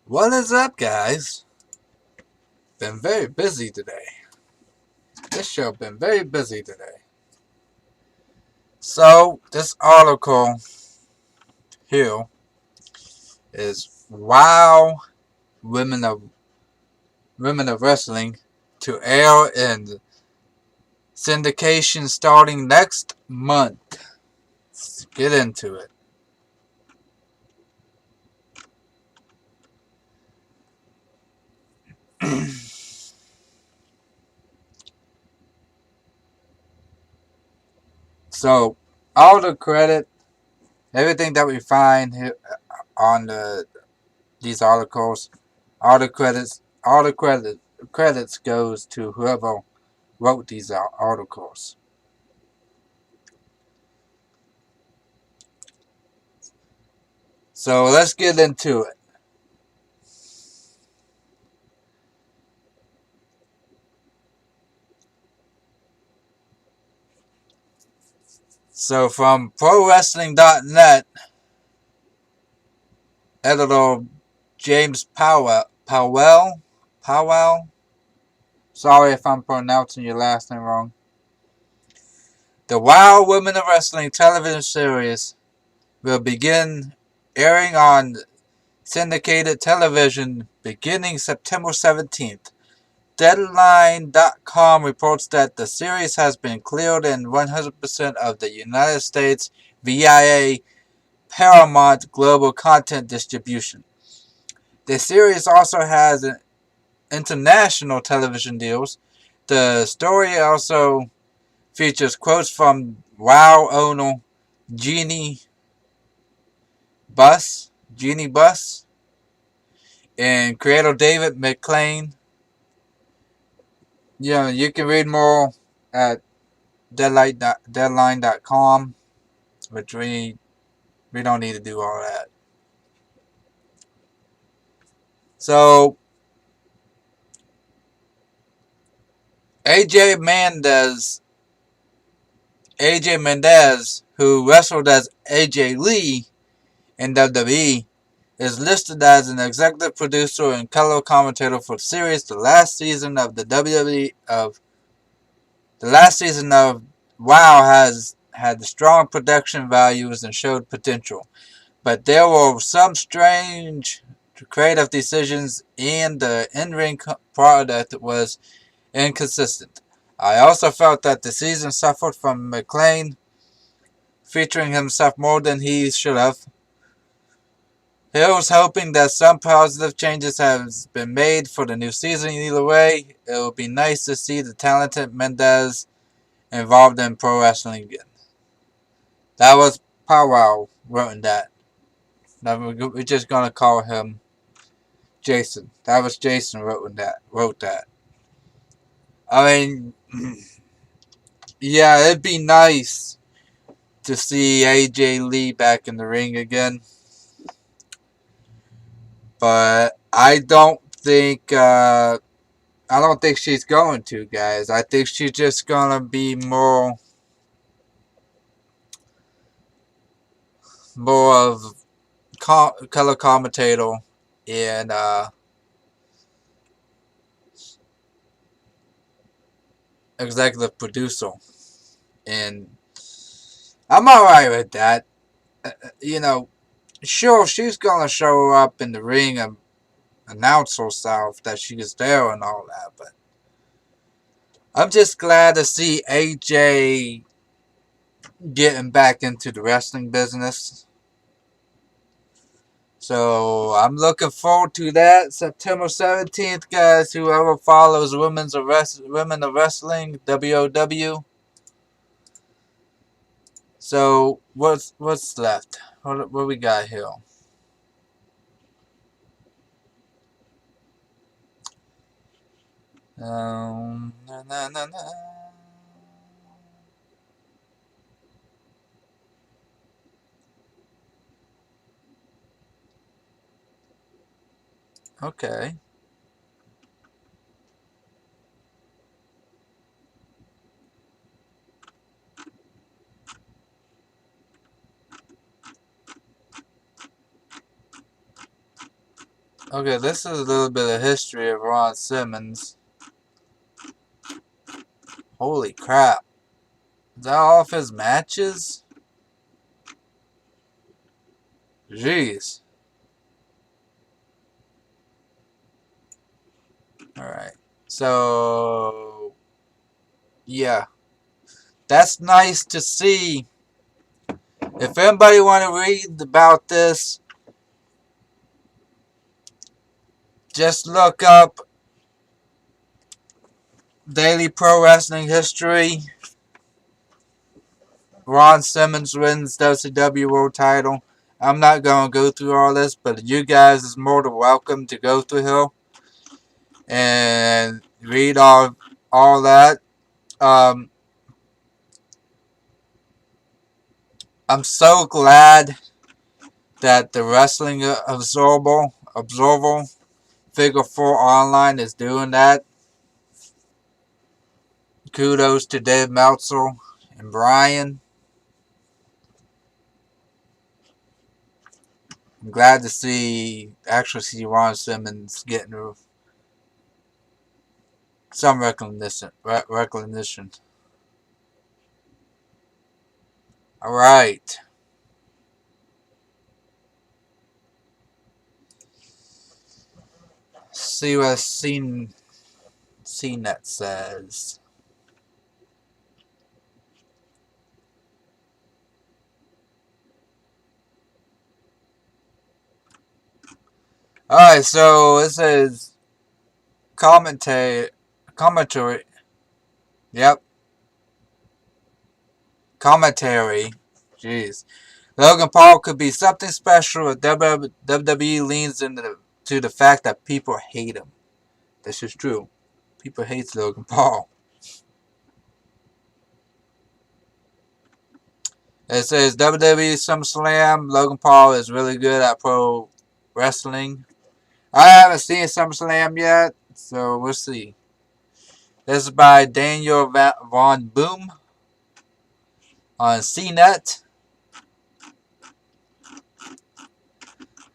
What is up, guys? Been very busy today. This show been very busy today. So this article here is Wow Women of Wrestling to air in syndication starting next month. Let's get into it. So all the credit, everything that we find here on these articles, all the credits goes to whoever wrote these articles. So let's get into it. So from ProWrestling.net, editor James Powell. Sorry if I'm pronouncing your last name wrong. The Wild Women of Wrestling television series will begin airing on syndicated television beginning September 17th. Deadline.com reports that the series has been cleared in 100% of the United States via Paramount Global Content Distribution. The series also has international television deals. The story also features quotes from WoW owner Jeannie Jeannie Buss, and creator David McLean. Yeah, you can read more at deadline.com, which we don't need to do all that. So AJ Mendez, who wrestled as AJ Lee in WWE, is listed as an executive producer and color commentator for the series. The last season of WoW has had strong production values and showed potential, but there were some strange creative decisions, and the in-ring product was inconsistent. I also felt that the season suffered from McLean featuring himself more than he should have. He was hoping that some positive changes have been made for the new season. Either way, it would be nice to see the talented Mendez involved in pro wrestling again. That was Powwow wrote that. Now we're just gonna call him Jason. That was Jason wrote that. I mean, yeah, it'd be nice to see AJ Lee back in the ring again, but I don't think she's going to, guys. I think she's just gonna be more of color commentator and executive producer, and I'm alright with that. You know, sure, she's gonna show up in the ring and announce herself that she's there and all that, but I'm just glad to see AJ getting back into the wrestling business. So I'm looking forward to that. September 17th, guys. Whoever follows Women of Wrestling, WOW. So what's left? What we got here? Na, na, na. Okay. Okay, this is a little bit of history of Ron Simmons. Holy crap. Is that all of his matches? Jeez. Alright. So, yeah. That's nice to see. If anybody want to read about this, just look up Daily Pro Wrestling History. Ron Simmons wins WCW World Title. I'm not going to go through all this, but you guys is more than welcome to go through here and read all that. I'm so glad that the Wrestling Observer Figure 4 Online is doing that. Kudos to Dave Meltzer and Brian. I'm glad to actually see Ron Simmons getting some recognition. Alright. See what CNET says. Alright, so it says commentary. Yep. Commentary. Jeez. Logan Paul could be something special if WWE leans into the fact that people hate him. This is true. People hate Logan Paul. It says WWE SummerSlam. Logan Paul is really good at pro wrestling. I haven't seen SummerSlam yet, so we'll see. This is by Daniel Von Boom on CNET.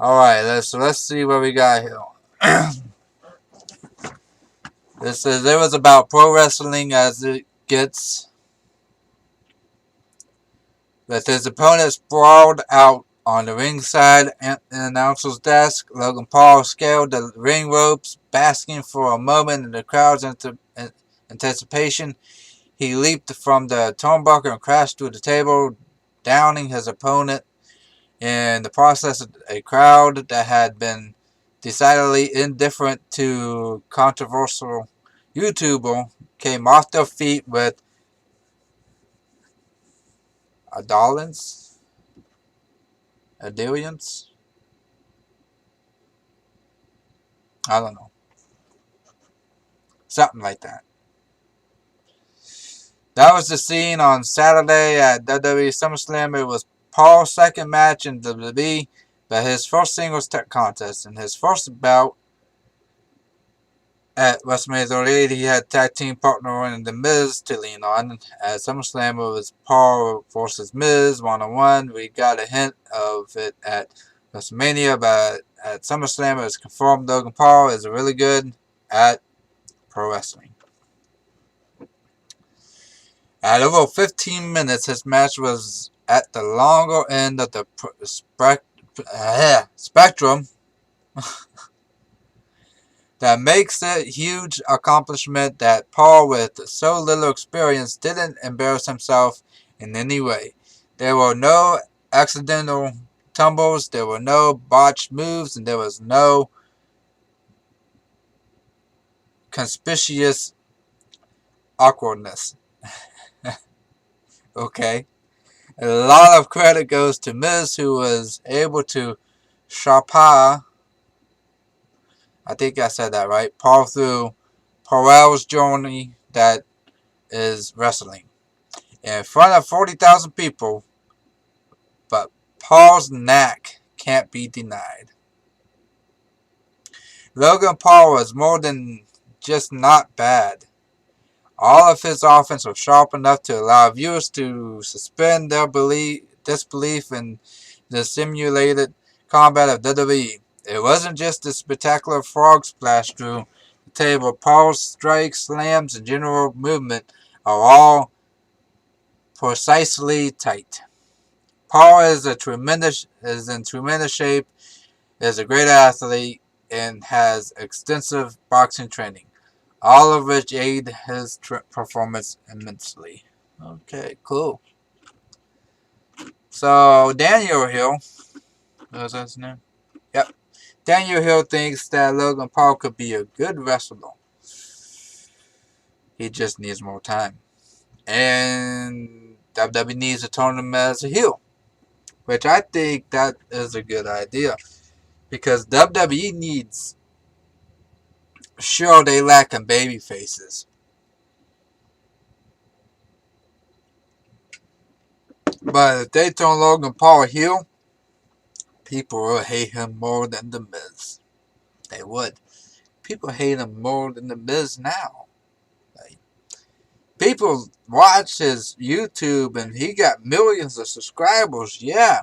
Alright, let's see what we got here. This says it was about pro wrestling as it gets. With his opponent sprawled out on the ringside announcer's desk, Logan Paul scaled the ring ropes, basking for a moment in the crowd's anticipation. He leaped from the turnbuckle and crashed through the table, downing his opponent. In the process, a crowd that had been decidedly indifferent to controversial YouTuber came off their feet with adolescence. Adilians? I don't know. Something like that. That was the scene on Saturday at WWE SummerSlam. It was Paul's second match in WWE, but his first singles contest. In his first bout at WrestleMania 38, he had tag team partner in The Miz to lean on. At SummerSlam, it was Paul versus Miz one-on-one. We got a hint of it at WrestleMania, but at SummerSlam, it was confirmed Logan Paul is really good at pro wrestling. At over 15 minutes, his match was at the longer end of the spectrum. That makes it a huge accomplishment that Paul, with so little experience, didn't embarrass himself in any way. There were no accidental tumbles, there were no botched moves, and there was no conspicuous awkwardness. Okay. A lot of credit goes to Miz, who was able to sharpa, I think I said that right, Paul through Paul's journey that is wrestling. In front of 40,000 people, but Paul's knack can't be denied. Logan Paul was more than just not bad. All of his offense was sharp enough to allow viewers to suspend their disbelief in the simulated combat of WWE. it wasn't just a spectacular frog splash through the table. Paul's strikes, slams, and general movement are all precisely tight. Paul is in tremendous shape, is a great athlete, and has extensive boxing training, all of which aid his performance immensely. Okay, cool. So Daniel Hill, was that his name? Yep. Daniel Hill thinks that Logan Paul could be a good wrestler. He just needs more time. And WWE needs to turn him as a heel, which I think that is a good idea. Because WWE needs, sure, they lack in baby faces. But if they turn Logan Paul heel, people will hate him more than The Miz. They would. People hate him more than The Miz now. Like, people watch his YouTube and he got millions of subscribers, yeah.